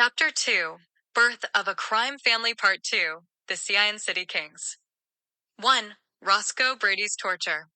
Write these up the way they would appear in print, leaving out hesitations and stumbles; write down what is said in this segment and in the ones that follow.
Chapter 2, Birth of a Crime Family Part 2, The Cyan City Kings. 1. Roscoe Brady's Torture.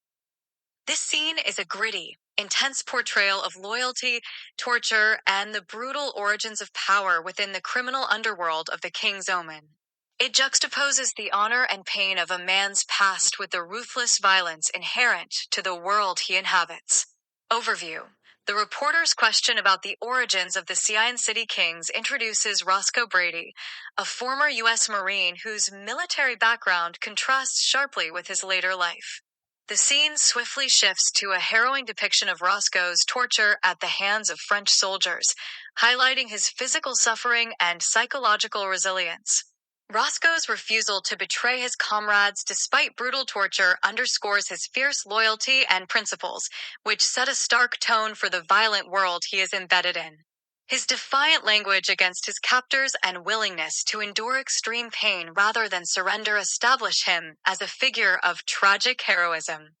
This scene is a gritty, intense portrayal of loyalty, torture, and the brutal origins of power within the criminal underworld of the King's Omen. It juxtaposes the honor and pain of a man's past with the ruthless violence inherent to the world he inhabits. Overview. The reporter's question about the origins of the Cyan City Kings introduces Roscoe Brady, a former U.S. Marine whose military background contrasts sharply with his later life. The scene swiftly shifts to a harrowing depiction of Roscoe's torture at the hands of French soldiers, highlighting his physical suffering and psychological resilience. Roscoe's refusal to betray his comrades despite brutal torture underscores his fierce loyalty and principles, which set a stark tone for the violent world he is embedded in. His defiant language against his captors and willingness to endure extreme pain rather than surrender establish him as a figure of tragic heroism.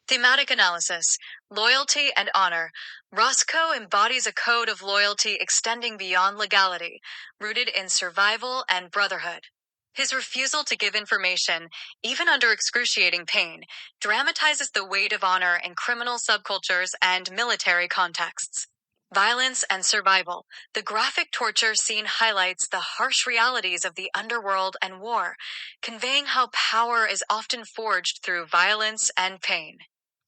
Thematic analysis. Loyalty and honor. Roscoe embodies a code of loyalty extending beyond legality, rooted in survival and brotherhood. His refusal to give information, even under excruciating pain, dramatizes the weight of honor in criminal subcultures and military contexts. Violence and survival. The graphic torture scene highlights the harsh realities of the underworld and war, conveying how power is often forged through violence and pain.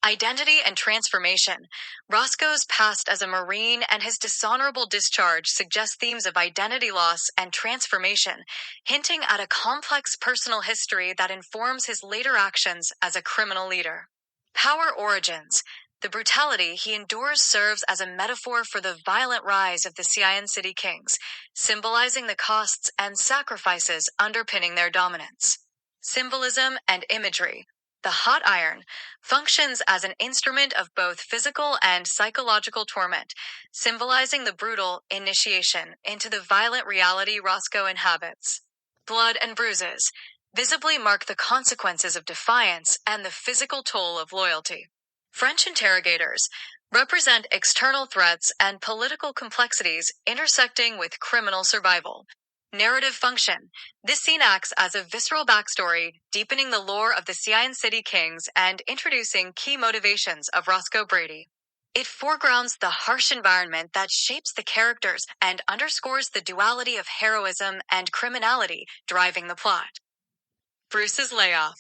Identity and transformation. Roscoe's past as a Marine and his dishonorable discharge suggest themes of identity loss and transformation, hinting at a complex personal history that informs his later actions as a criminal leader. Power origins. The brutality he endures serves as a metaphor for the violent rise of the Cyan City Kings, symbolizing the costs and sacrifices underpinning their dominance. Symbolism and imagery. The hot iron functions as an instrument of both physical and psychological torment, symbolizing the brutal initiation into the violent reality Roscoe inhabits. Blood and bruises visibly mark the consequences of defiance and the physical toll of loyalty. French interrogators represent external threats and political complexities intersecting with criminal survival. Narrative function. This scene acts as a visceral backstory, deepening the lore of the Cyan City Kings and introducing key motivations of Roscoe Brady. It foregrounds the harsh environment that shapes the characters and underscores the duality of heroism and criminality driving the plot. Bruce's Layoff.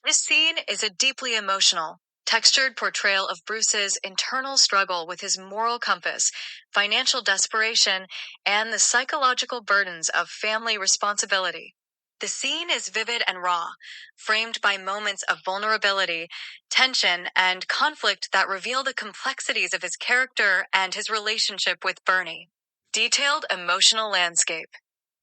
This scene is a deeply emotional, textured portrayal of Bruce's internal struggle with his moral compass, financial desperation, and the psychological burdens of family responsibility. The scene is vivid and raw, framed by moments of vulnerability, tension, and conflict that reveal the complexities of his character and his relationship with Bernie. Detailed emotional landscape.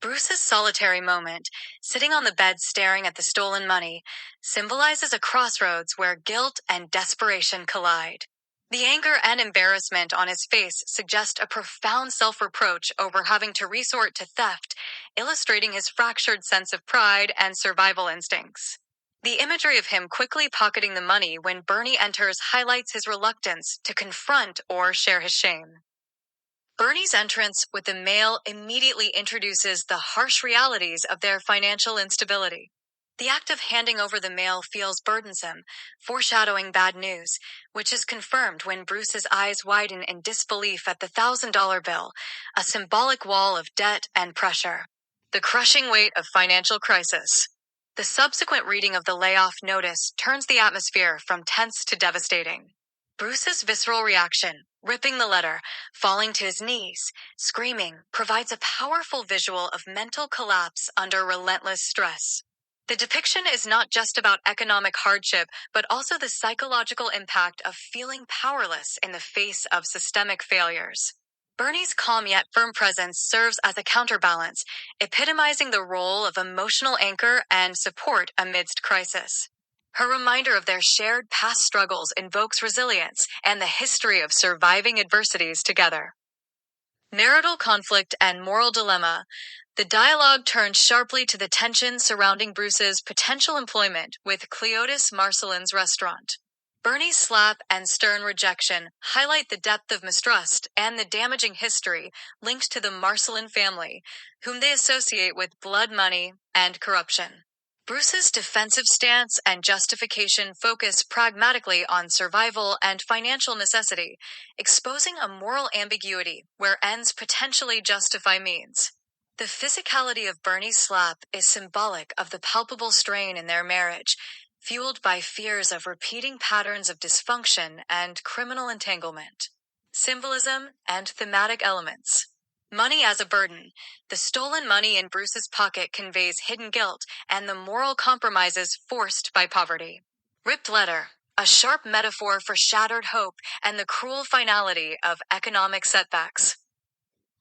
Bruce's solitary moment, sitting on the bed staring at the stolen money, symbolizes a crossroads where guilt and desperation collide. The anger and embarrassment on his face suggest a profound self-reproach over having to resort to theft, illustrating his fractured sense of pride and survival instincts. The imagery of him quickly pocketing the money when Bernie enters highlights his reluctance to confront or share his shame. Bernie's entrance with the mail immediately introduces the harsh realities of their financial instability. The act of handing over the mail feels burdensome, foreshadowing bad news, which is confirmed when Bruce's eyes widen in disbelief at the $1,000 bill, a symbolic wall of debt and pressure. The crushing weight of financial crisis. The subsequent reading of the layoff notice turns the atmosphere from tense to devastating. Bruce's visceral reaction, ripping the letter, falling to his knees, screaming, provides a powerful visual of mental collapse under relentless stress. The depiction is not just about economic hardship, but also the psychological impact of feeling powerless in the face of systemic failures. Bernie's calm yet firm presence serves as a counterbalance, epitomizing the role of emotional anchor and support amidst crisis. Her reminder of their shared past struggles invokes resilience and the history of surviving adversities together. Marital conflict and moral dilemma. The dialogue turns sharply to the tension surrounding Bruce's potential employment with Cleotis Marcelin's restaurant. Bernie's slap and stern rejection highlight the depth of mistrust and the damaging history linked to the Marcelin family, whom they associate with blood money and corruption. Bruce's defensive stance and justification focus pragmatically on survival and financial necessity, exposing a moral ambiguity where ends potentially justify means. The physicality of Bernie's slap is symbolic of the palpable strain in their marriage, fueled by fears of repeating patterns of dysfunction and criminal entanglement. Symbolism and thematic elements. Money as a burden. The stolen money in Bruce's pocket conveys hidden guilt and the moral compromises forced by poverty. Ripped letter. A sharp metaphor for shattered hope and the cruel finality of economic setbacks.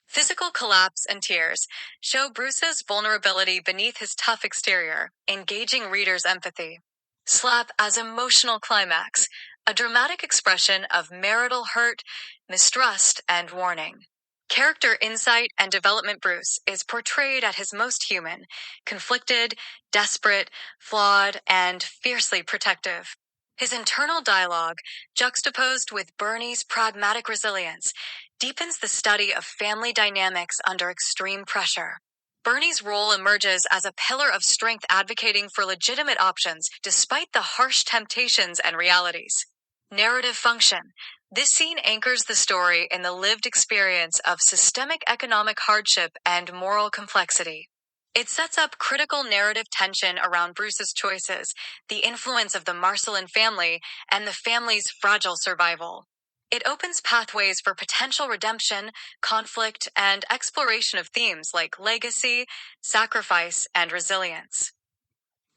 Physical collapse and tears show Bruce's vulnerability beneath his tough exterior, engaging readers' empathy. Slap as emotional climax, a dramatic expression of marital hurt, mistrust, and warning. Character insight and development. Bruce is portrayed at his most human, conflicted, desperate, flawed, and fiercely protective. His internal dialogue, juxtaposed with Bernie's pragmatic resilience, deepens the study of family dynamics under extreme pressure. Bernie's role emerges as a pillar of strength advocating for legitimate options despite the harsh temptations and realities. Narrative function. This scene anchors the story in the lived experience of systemic economic hardship and moral complexity. It sets up critical narrative tension around Bruce's choices, the influence of the Marcelin family, and the family's fragile survival. It opens pathways for potential redemption, conflict, and exploration of themes like legacy, sacrifice, and resilience.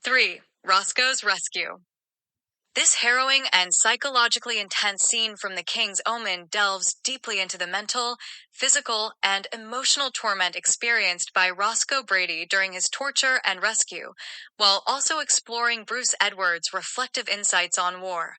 3. Roscoe's rescue. This harrowing and psychologically intense scene from The King's Omen delves deeply into the mental, physical, and emotional torment experienced by Roscoe Brady during his torture and rescue, while also exploring Bruce Edwards' reflective insights on war,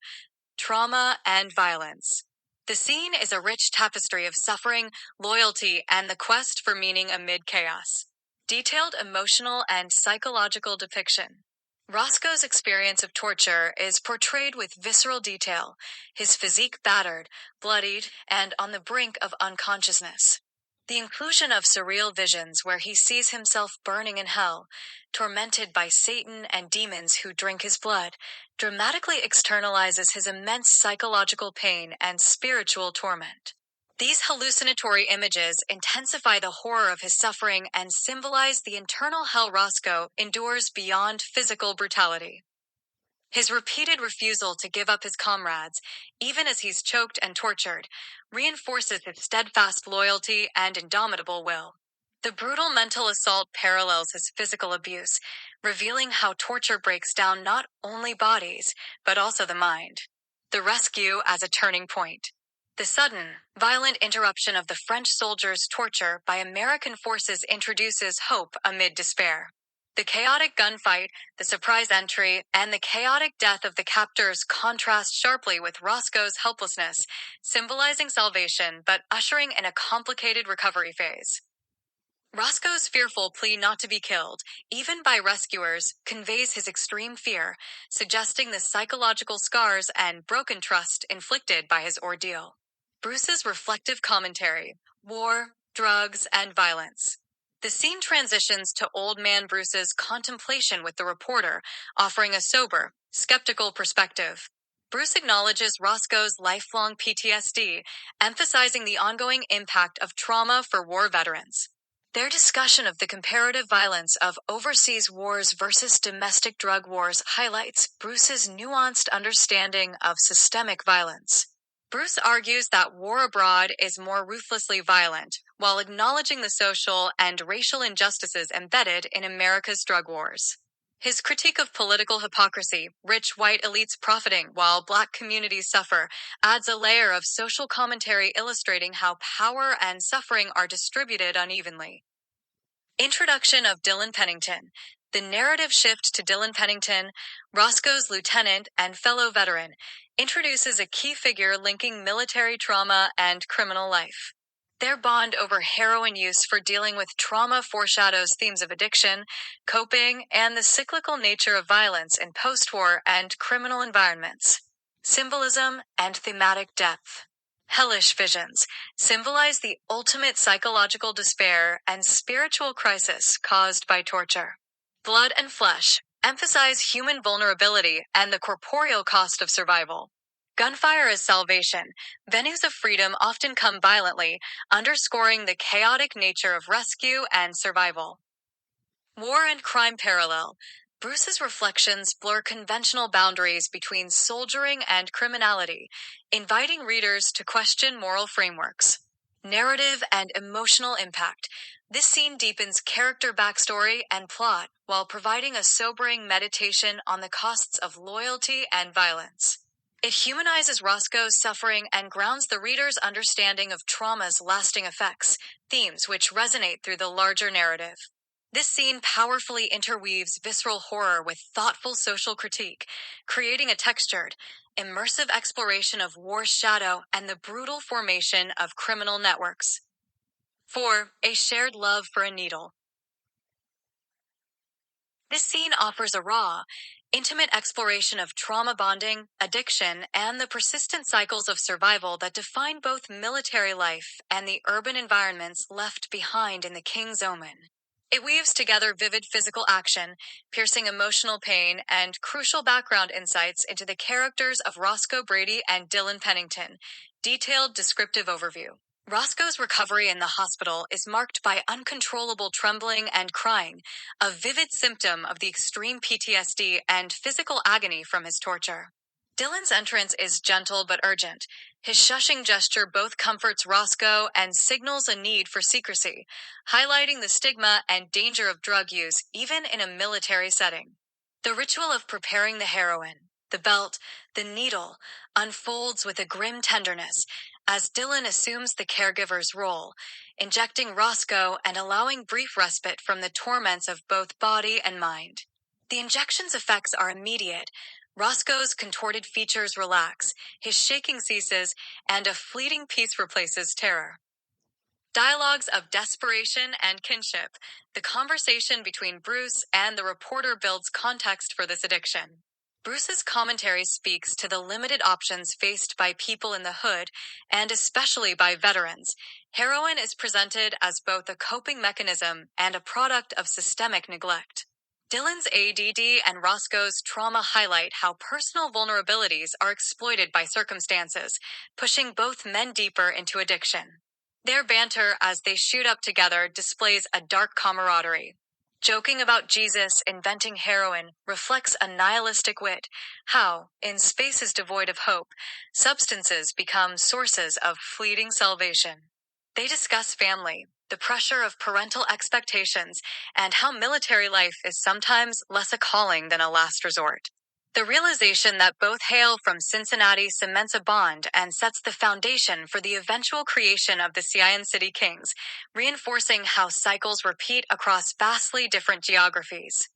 trauma, and violence. The scene is a rich tapestry of suffering, loyalty, and the quest for meaning amid chaos. Detailed emotional and psychological depiction. Roscoe's experience of torture is portrayed with visceral detail, his physique battered, bloodied, and on the brink of unconsciousness. The inclusion of surreal visions where he sees himself burning in hell, tormented by Satan and demons who drink his blood, dramatically externalizes his immense psychological pain and spiritual torment. These hallucinatory images intensify the horror of his suffering and symbolize the internal hell Roscoe endures beyond physical brutality. His repeated refusal to give up his comrades, even as he's choked and tortured, reinforces his steadfast loyalty and indomitable will. The brutal mental assault parallels his physical abuse, revealing how torture breaks down not only bodies, but also the mind. The rescue as a turning point. The sudden, violent interruption of the French soldiers' torture by American forces introduces hope amid despair. The chaotic gunfight, the surprise entry, and the chaotic death of the captors contrast sharply with Roscoe's helplessness, symbolizing salvation but ushering in a complicated recovery phase. Roscoe's fearful plea not to be killed, even by rescuers, conveys his extreme fear, suggesting the psychological scars and broken trust inflicted by his ordeal. Bruce's reflective commentary: war, drugs, and violence. The scene transitions to Old Man Bruce's contemplation with the reporter, offering a sober, skeptical perspective. Bruce acknowledges Roscoe's lifelong PTSD, emphasizing the ongoing impact of trauma for war veterans. Their discussion of the comparative violence of overseas wars versus domestic drug wars highlights Bruce's nuanced understanding of systemic violence. Bruce argues that war abroad is more ruthlessly violent, while acknowledging the social and racial injustices embedded in America's drug wars. His critique of political hypocrisy, rich white elites profiting while black communities suffer, adds a layer of social commentary illustrating how power and suffering are distributed unevenly. Introduction of Dylan Pennington. The narrative shift to Dylan Pennington, Roscoe's lieutenant and fellow veteran, introduces a key figure linking military trauma and criminal life. Their bond over heroin use for dealing with trauma foreshadows themes of addiction, coping, and the cyclical nature of violence in post-war and criminal environments. Symbolism and thematic depth. Hellish visions symbolize the ultimate psychological despair and spiritual crisis caused by torture. Blood and flesh emphasize human vulnerability and the corporeal cost of survival. Gunfire as salvation. Venues of freedom often come violently, underscoring the chaotic nature of rescue and survival. War and crime parallel. Bruce's reflections blur conventional boundaries between soldiering and criminality, inviting readers to question moral frameworks. Narrative and emotional impact. This scene deepens character backstory and plot while providing a sobering meditation on the costs of loyalty and violence. It humanizes Roscoe's suffering and grounds the reader's understanding of trauma's lasting effects, themes which resonate through the larger narrative. This scene powerfully interweaves visceral horror with thoughtful social critique, creating a textured, immersive exploration of war's shadow and the brutal formation of criminal networks. 4. A shared love for a needle. This scene offers a raw, intimate exploration of trauma bonding, addiction, and the persistent cycles of survival that define both military life and the urban environments left behind in the King's Omen. It weaves together vivid physical action, piercing emotional pain, and crucial background insights into the characters of Roscoe Brady and Dylan Pennington. Detailed descriptive overview. Roscoe's recovery in the hospital is marked by uncontrollable trembling and crying, a vivid symptom of the extreme PTSD and physical agony from his torture. Dylan's entrance is gentle but urgent. His shushing gesture both comforts Roscoe and signals a need for secrecy, highlighting the stigma and danger of drug use even in a military setting. The ritual of preparing the heroin, the belt, the needle, unfolds with a grim tenderness as Dylan assumes the caregiver's role, injecting Roscoe and allowing brief respite from the torments of both body and mind. The injection's effects are immediate. Roscoe's contorted features relax, his shaking ceases, and a fleeting peace replaces terror. Dialogues of desperation and kinship. The conversation between Bruce and the reporter builds context for this addiction. Bruce's commentary speaks to the limited options faced by people in the hood, and especially by veterans. Heroin is presented as both a coping mechanism and a product of systemic neglect. Dylan's ADD and Roscoe's trauma highlight how personal vulnerabilities are exploited by circumstances, pushing both men deeper into addiction. Their banter as they shoot up together displays a dark camaraderie. Joking about Jesus inventing heroin reflects a nihilistic wit, how, in spaces devoid of hope, substances become sources of fleeting salvation. They discuss family, the pressure of parental expectations, and how military life is sometimes less a calling than a last resort. The realization that both hail from Cincinnati cements a bond and sets the foundation for the eventual creation of the Cian City Kings, reinforcing how cycles repeat across vastly different geographies.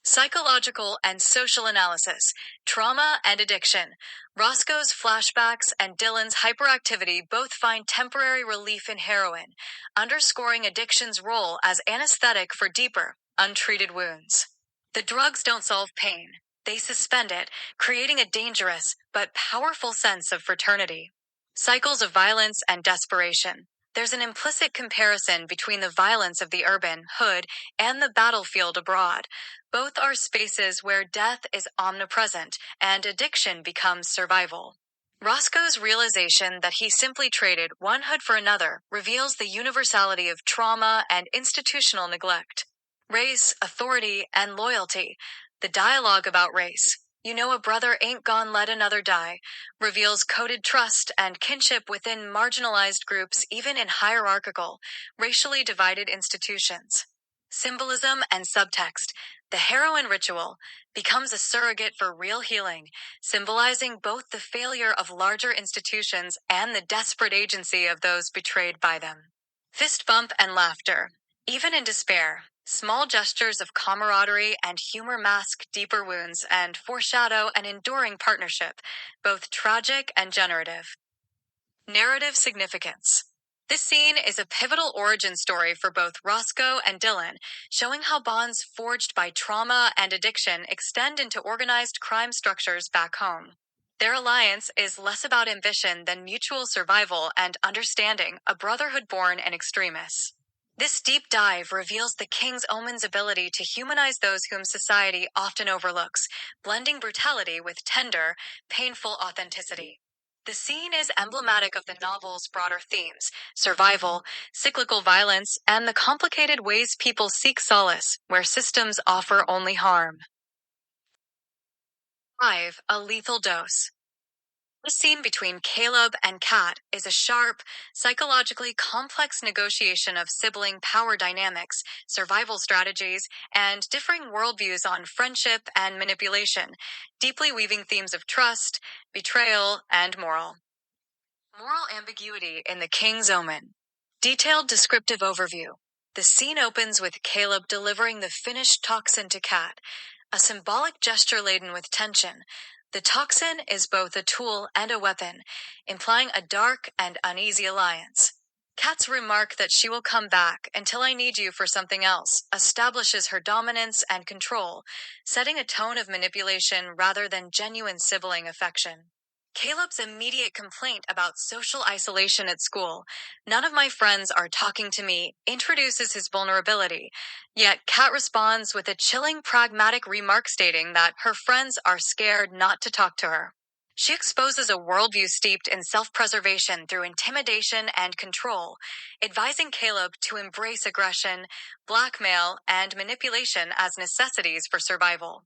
Psychological and social analysis, trauma and addiction. Roscoe's flashbacks and Dylan's hyperactivity both find temporary relief in heroin, underscoring addiction's role as anesthetic for deeper, untreated wounds. The drugs don't solve pain. They suspend it, creating a dangerous but powerful sense of fraternity. Cycles of violence and desperation. There's an implicit comparison between the violence of the urban hood and the battlefield abroad. Both are spaces where death is omnipresent and addiction becomes survival. Roscoe's realization that he simply traded one hood for another reveals the universality of trauma and institutional neglect. Race, authority, and loyalty. The dialogue about race, "You know a brother ain't gone let another die," reveals coded trust and kinship within marginalized groups even in hierarchical, racially divided institutions. Symbolism and subtext. The heroin ritual becomes a surrogate for real healing, symbolizing both the failure of larger institutions and the desperate agency of those betrayed by them. Fist bump and laughter. Even in despair, small gestures of camaraderie and humor mask deeper wounds and foreshadow an enduring partnership, both tragic and generative. Narrative significance. This scene is a pivotal origin story for both Roscoe and Dylan, showing how bonds forged by trauma and addiction extend into organized crime structures back home. Their alliance is less about ambition than mutual survival and understanding, a brotherhood born in extremis. This deep dive reveals the King's Omen's ability to humanize those whom society often overlooks, blending brutality with tender, painful authenticity. The scene is emblematic of the novel's broader themes: survival, cyclical violence, and the complicated ways people seek solace where systems offer only harm. 5. A lethal dose. The scene between Caleb and Kat is a sharp, psychologically complex negotiation of sibling power dynamics, survival strategies, and differing worldviews on friendship and manipulation, deeply weaving themes of trust, betrayal, and moral ambiguity in The King's Omen. Detailed descriptive overview. The scene opens with Caleb delivering the finished toxin to Kat, a symbolic gesture laden with tension. The toxin is both a tool and a weapon, implying a dark and uneasy alliance. Kat's remark that she will come back until I need you for something else establishes her dominance and control, setting a tone of manipulation rather than genuine sibling affection. Caleb's immediate complaint about social isolation at school, "None of my friends are talking to me," introduces his vulnerability. Yet Kat responds with a chilling, pragmatic remark stating that her friends are scared not to talk to her. She exposes a worldview steeped in self-preservation through intimidation and control, advising Caleb to embrace aggression, blackmail, and manipulation as necessities for survival.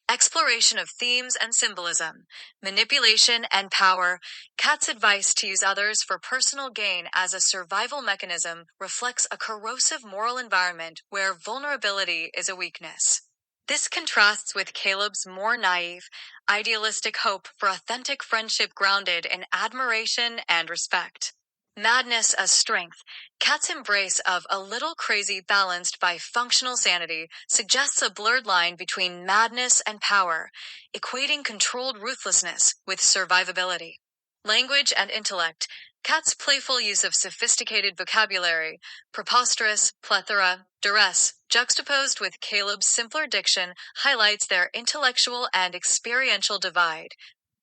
Exploration of themes and symbolism, manipulation and power. Kat's advice to use others for personal gain as a survival mechanism reflects a corrosive moral environment where vulnerability is a weakness. This contrasts with Caleb's more naive, idealistic hope for authentic friendship grounded in admiration and respect. Madness as strength. Kat's embrace of a little crazy balanced by functional sanity suggests a blurred line between madness and power, equating controlled ruthlessness with survivability. Language and intellect. Kat's playful use of sophisticated vocabulary, preposterous, plethora, duress, juxtaposed with Caleb's simpler diction, highlights their intellectual and experiential divide,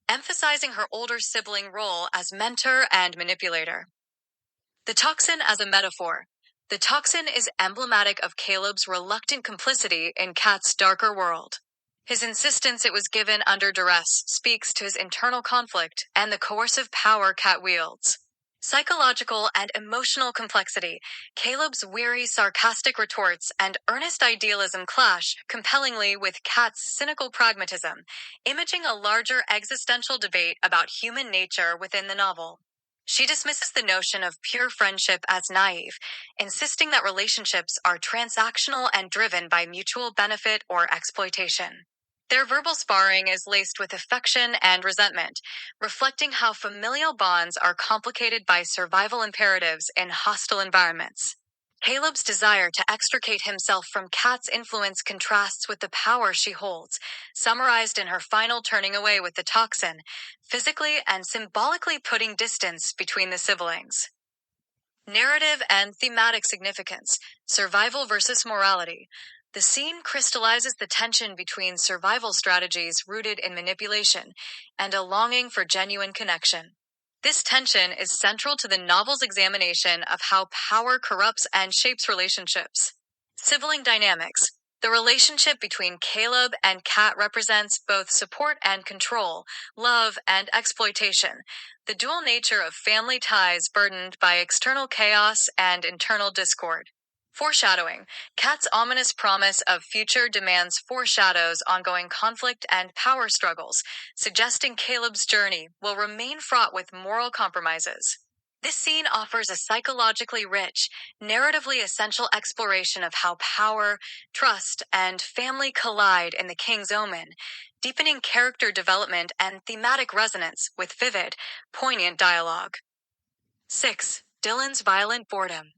emphasizing her older sibling role as mentor and manipulator. The toxin as a metaphor. The toxin is emblematic of Caleb's reluctant complicity in Kat's darker world. His insistence it was given under duress speaks to his internal conflict and the coercive power Kat wields. Psychological and emotional complexity. Caleb's weary, sarcastic retorts and earnest idealism clash compellingly with Kat's cynical pragmatism, imaging a larger existential debate about human nature within the novel. She dismisses the notion of pure friendship as naive, insisting that relationships are transactional and driven by mutual benefit or exploitation. Their verbal sparring is laced with affection and resentment, reflecting how familial bonds are complicated by survival imperatives in hostile environments. Caleb's desire to extricate himself from Kat's influence contrasts with the power she holds, summarized in her final turning away with the toxin, physically and symbolically putting distance between the siblings. Narrative and thematic significance, survival versus morality. The scene crystallizes the tension between survival strategies rooted in manipulation and a longing for genuine connection. This tension is central to the novel's examination of how power corrupts and shapes relationships. Sibling dynamics. The relationship between Caleb and Kat represents both support and control, love and exploitation, the dual nature of family ties burdened by external chaos and internal discord. Foreshadowing. Kat's ominous promise of future demands foreshadows ongoing conflict and power struggles, suggesting Caleb's journey will remain fraught with moral compromises. This scene offers a psychologically rich, narratively essential exploration of how power, trust, and family collide in The King's Omen, deepening character development and thematic resonance with vivid, poignant dialogue. 6. Dylan's violent boredom.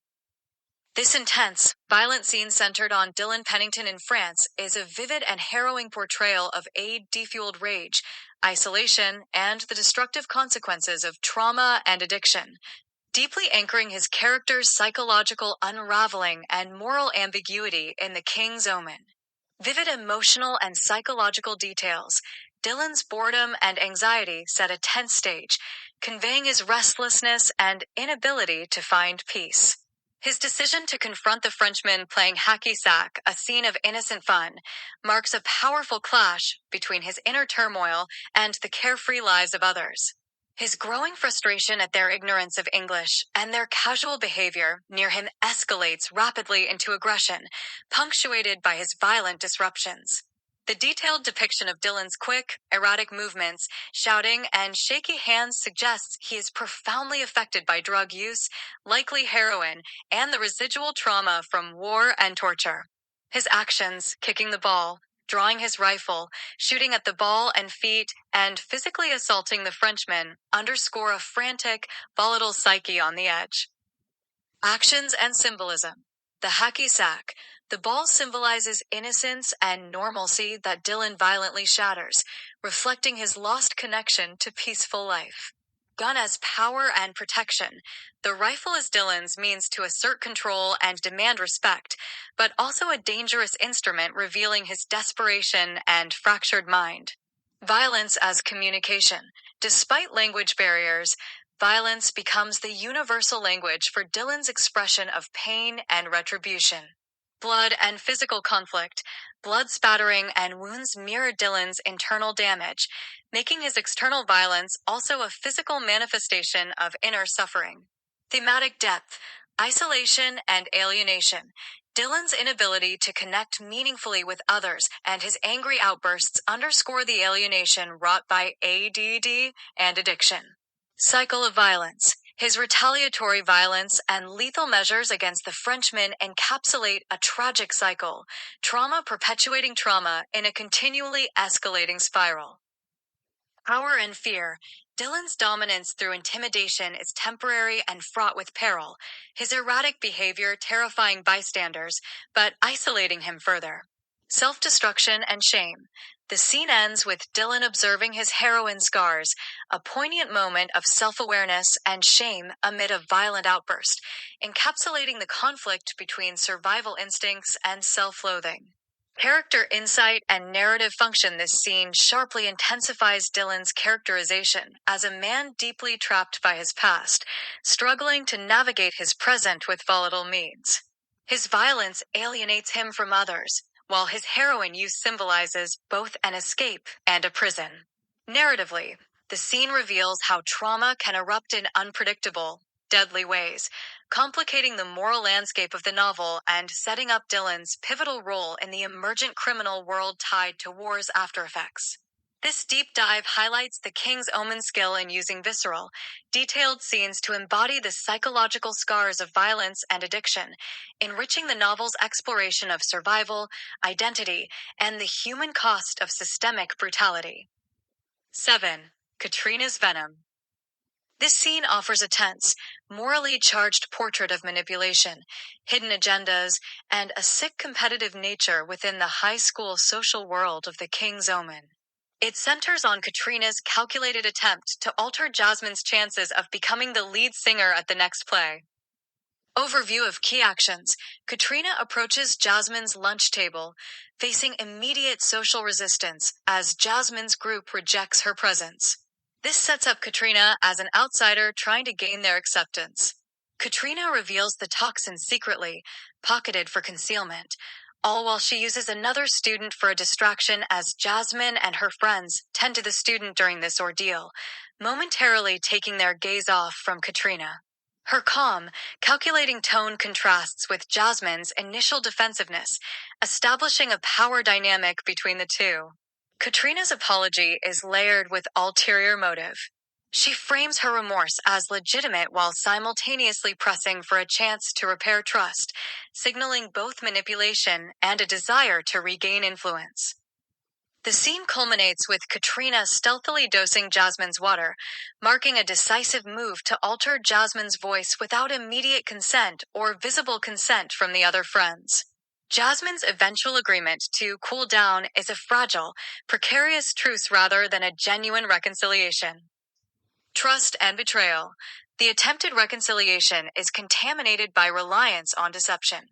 This intense, violent scene centered on Dylan Pennington in France is a vivid and harrowing portrayal of aid-defueled rage, isolation, and the destructive consequences of trauma and addiction, deeply anchoring his character's psychological unraveling and moral ambiguity in The King's Omen. Vivid emotional and psychological details. Dylan's boredom and anxiety set a tense stage, conveying his restlessness and inability to find peace. His decision to confront the Frenchman playing hacky sack, a scene of innocent fun, marks a powerful clash between his inner turmoil and the carefree lives of others. His growing frustration at their ignorance of English and their casual behavior near him escalates rapidly into aggression, punctuated by his violent disruptions. The detailed depiction of Dylan's quick, erratic movements, shouting, and shaky hands suggests he is profoundly affected by drug use, likely heroin, and the residual trauma from war and torture. His actions, kicking the ball, drawing his rifle, shooting at the ball and feet, and physically assaulting the Frenchman, underscore a frantic, volatile psyche on the edge. Actions and symbolism. The hacky sack. The ball symbolizes innocence and normalcy that Dylan violently shatters, reflecting his lost connection to peaceful life. Gun as power and protection. The rifle as Dylan's means to assert control and demand respect, but also a dangerous instrument revealing his desperation and fractured mind. Violence as communication. Despite language barriers, violence becomes the universal language for Dylan's expression of pain and retribution. Blood and physical conflict. Blood spattering and wounds mirror Dylan's internal damage, making his external violence also a physical manifestation of inner suffering. Thematic depth. Isolation and alienation. Dylan's inability to connect meaningfully with others and his angry outbursts underscore the alienation wrought by ADD and addiction. Cycle of violence. His retaliatory violence and lethal measures against the Frenchman encapsulate a tragic cycle, trauma perpetuating trauma in a continually escalating spiral. Power and fear. Dylan's dominance through intimidation is temporary and fraught with peril, his erratic behavior terrifying bystanders, but isolating him further. Self-destruction and shame. The scene ends with Dylan observing his heroin scars, a poignant moment of self-awareness and shame amid a violent outburst, encapsulating the conflict between survival instincts and self-loathing. Character insight and narrative function. This scene sharply intensifies Dylan's characterization as a man deeply trapped by his past, struggling to navigate his present with volatile means. His violence alienates him from others, while his heroin use symbolizes both an escape and a prison. Narratively, the scene reveals how trauma can erupt in unpredictable, deadly ways, complicating the moral landscape of the novel and setting up Dylan's pivotal role in the emergent criminal world tied to war's aftereffects. This deep dive highlights the King's Omen skill in using visceral, detailed scenes to embody the psychological scars of violence and addiction, enriching the novel's exploration of survival, identity, and the human cost of systemic brutality. 7. Katrina's Venom. This scene offers a tense, morally charged portrait of manipulation, hidden agendas, and a sick competitive nature within the high school social world of the King's Omen. It centers on Katrina's calculated attempt to alter Jasmine's chances of becoming the lead singer at the next play. Overview of key actions. Katrina approaches Jasmine's lunch table, facing immediate social resistance as Jasmine's group rejects her presence. This sets up Katrina as an outsider trying to gain their acceptance. Katrina reveals the toxin secretly, pocketed for concealment, all while she uses another student for a distraction as Jasmine and her friends tend to the student during this ordeal, momentarily taking their gaze off from Katrina. Her calm, calculating tone contrasts with Jasmine's initial defensiveness, establishing a power dynamic between the two. Katrina's apology is layered with ulterior motive. She frames her remorse as legitimate while simultaneously pressing for a chance to repair trust, signaling both manipulation and a desire to regain influence. The scene culminates with Katrina stealthily dosing Jasmine's water, marking a decisive move to alter Jasmine's voice without immediate consent or visible consent from the other friends. Jasmine's eventual agreement to cool down is a fragile, precarious truce rather than a genuine reconciliation. Trust and betrayal. The attempted reconciliation is contaminated by reliance on deception.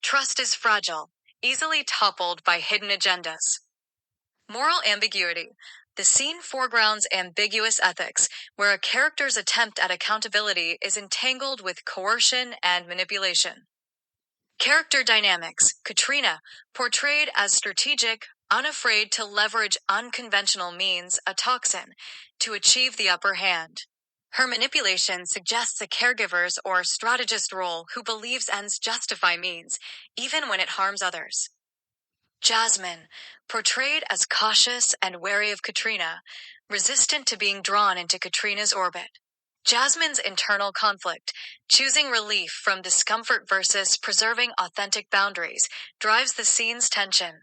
Trust is fragile, easily toppled by hidden agendas. Moral ambiguity. The scene foregrounds ambiguous ethics, where a character's attempt at accountability is entangled with coercion and manipulation. Character dynamics. Katrina, portrayed as strategic, unafraid to leverage unconventional means, a toxin, to achieve the upper hand. Her manipulation suggests a caregiver's or strategist role who believes ends justify means, even when it harms others. Jasmine, portrayed as cautious and wary of Katrina, resistant to being drawn into Katrina's orbit. Jasmine's internal conflict, choosing relief from discomfort versus preserving authentic boundaries, drives the scene's tension.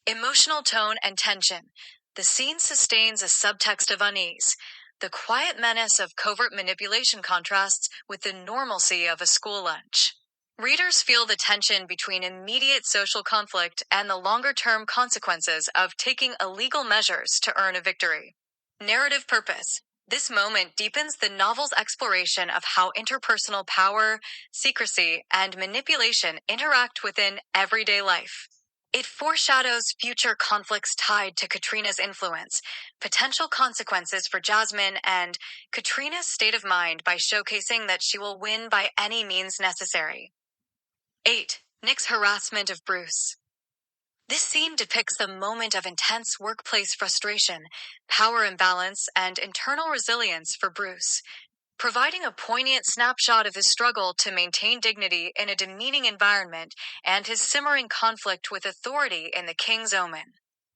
Emotional tone and tension. The scene sustains a subtext of unease. The quiet menace of covert manipulation contrasts with the normalcy of a school lunch. Readers feel the tension between immediate social conflict and the longer-term consequences of taking illegal measures to earn a victory. Narrative purpose. This moment deepens the novel's exploration of how interpersonal power, secrecy, and manipulation interact within everyday life. It foreshadows future conflicts tied to Katrina's influence, potential consequences for Jasmine, and Katrina's state of mind by showcasing that she will win by any means necessary. 8. Nick's harassment of Bruce. This scene depicts the moment of intense workplace frustration, power imbalance, and internal resilience for Bruce, providing a poignant snapshot of his struggle to maintain dignity in a demeaning environment and his simmering conflict with authority in the King's Omen.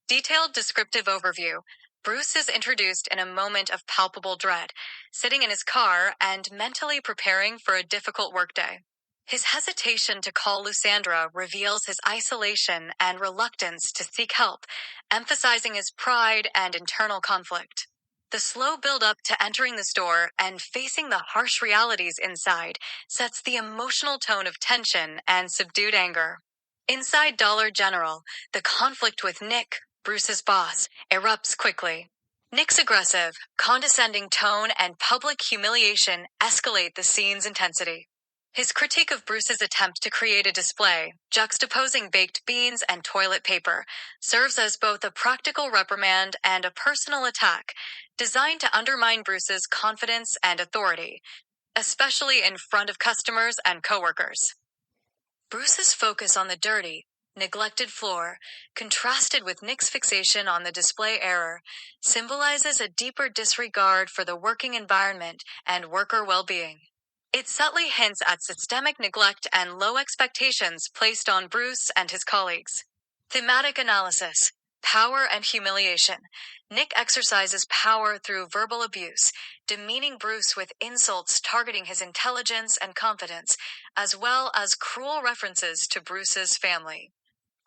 Detailed descriptive overview. Bruce is introduced in a moment of palpable dread, sitting in his car and mentally preparing for a difficult workday. His hesitation to call Lysandra reveals his isolation and reluctance to seek help, emphasizing his pride and internal conflict. The slow build-up to entering the store and facing the harsh realities inside sets the emotional tone of tension and subdued anger. Inside Dollar General, the conflict with Nick, Bruce's boss, erupts quickly. Nick's aggressive, condescending tone and public humiliation escalate the scene's intensity. His critique of Bruce's attempt to create a display, juxtaposing baked beans and toilet paper, serves as both a practical reprimand and a personal attack, designed to undermine Bruce's confidence and authority, especially in front of customers and coworkers. Bruce's focus on the dirty, neglected floor, contrasted with Nick's fixation on the display error, symbolizes a deeper disregard for the working environment and worker well-being. It subtly hints at systemic neglect and low expectations placed on Bruce and his colleagues. Thematic analysis. Power and humiliation. Nick exercises power through verbal abuse, demeaning Bruce with insults targeting his intelligence and confidence, as well as cruel references to Bruce's family.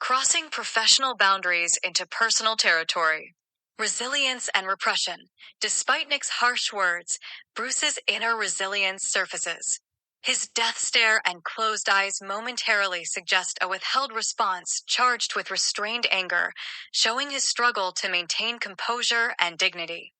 Crossing professional boundaries into personal territory. Resilience and repression. Despite Nick's harsh words, Bruce's inner resilience surfaces. His death stare and closed eyes momentarily suggest a withheld response charged with restrained anger, showing his struggle to maintain composure and dignity.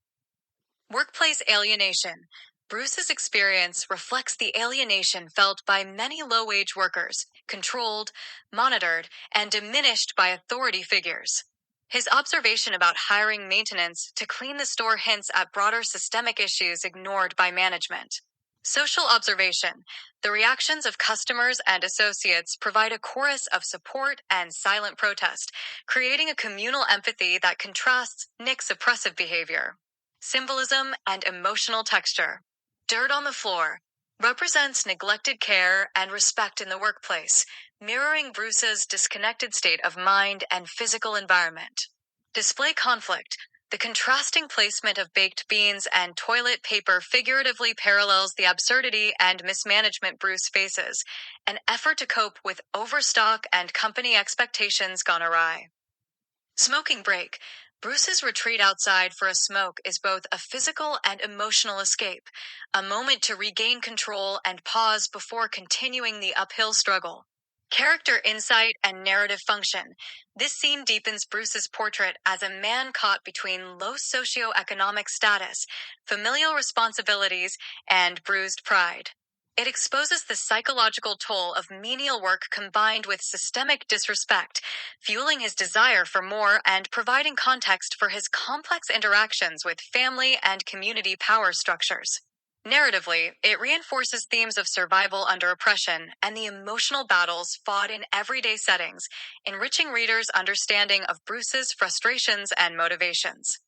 Workplace alienation. Bruce's experience reflects the alienation felt by many low-wage workers, controlled, monitored, and diminished by authority figures. His observation about hiring maintenance to clean the store hints at broader systemic issues ignored by management. Social observation. The reactions of customers and associates provide a chorus of support and silent protest, creating a communal empathy that contrasts Nick's oppressive behavior. Symbolism and emotional texture. Dirt on the floor represents neglected care and respect in the workplace, mirroring Bruce's disconnected state of mind and physical environment. Display conflict. The contrasting placement of baked beans and toilet paper figuratively parallels the absurdity and mismanagement Bruce faces, an effort to cope with overstock and company expectations gone awry. Smoking break. Bruce's retreat outside for a smoke is both a physical and emotional escape, a moment to regain control and pause before continuing the uphill struggle. Character insight and narrative function. This scene deepens Bruce's portrait as a man caught between low socioeconomic status, familial responsibilities, and bruised pride. It exposes the psychological toll of menial work combined with systemic disrespect, fueling his desire for more and providing context for his complex interactions with family and community power structures. Narratively, it reinforces themes of survival under oppression and the emotional battles fought in everyday settings, enriching readers' understanding of Bruce's frustrations and motivations.